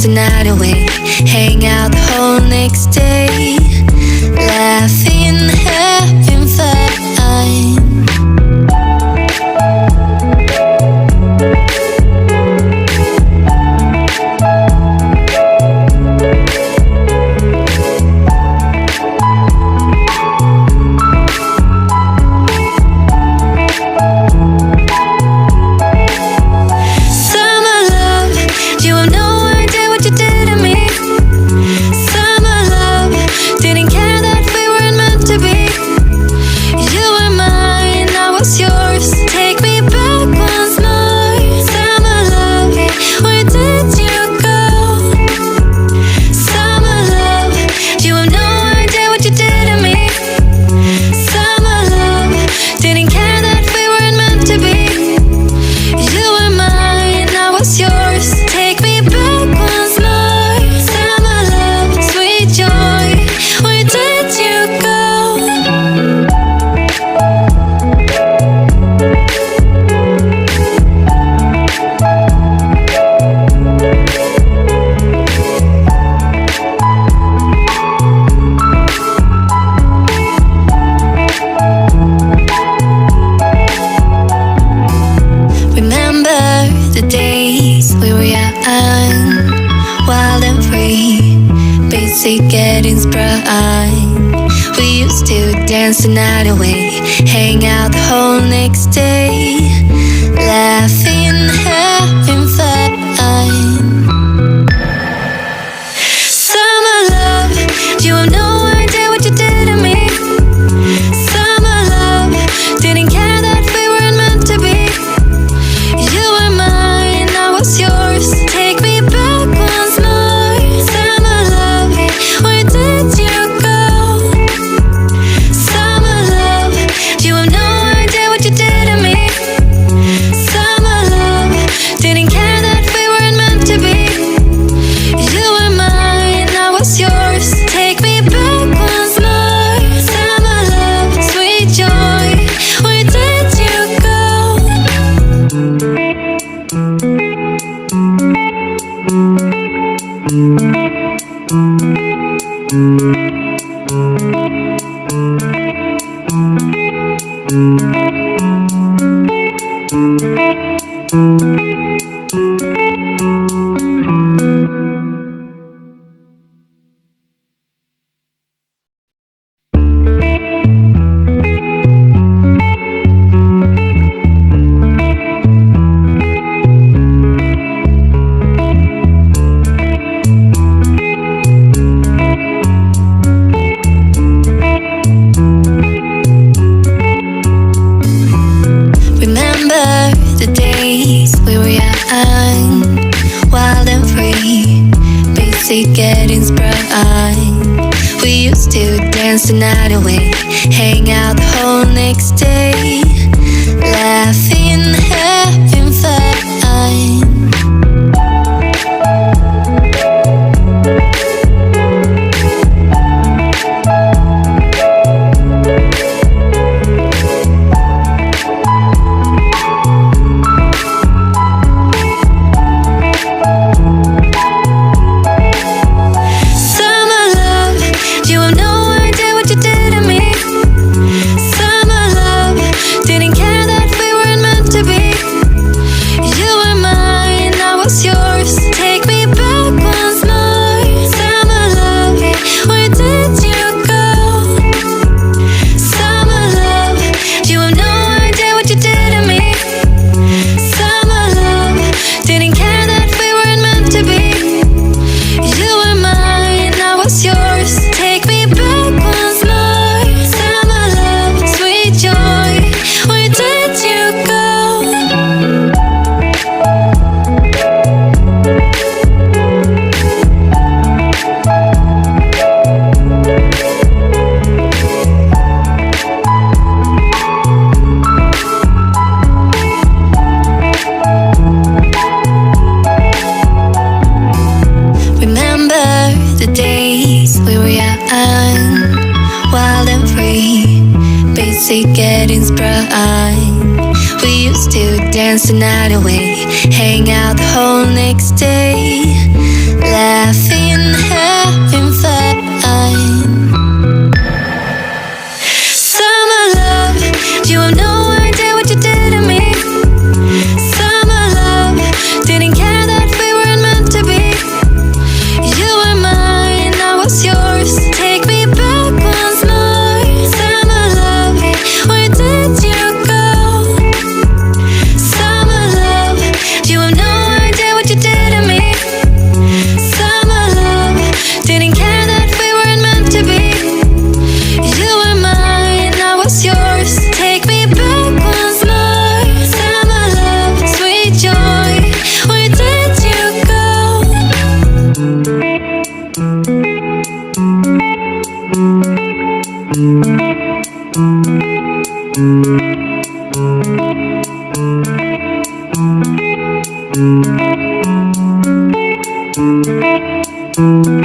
the night away, hang out the whole next day, laughing, having fun. Getting sprung. We used to dance the night away, hang out the whole next day, laughing, having fun. Summer love, you have no idea what you did to me. Summer love, didn't care that we weren't meant to be. You were mine, I was yours. Take me back once more. Getting sprung. We used to dance the night away, hang out the whole next day, laughing, having fun. Getting sprung. We used to dance the night away, hang out the whole next day. Thank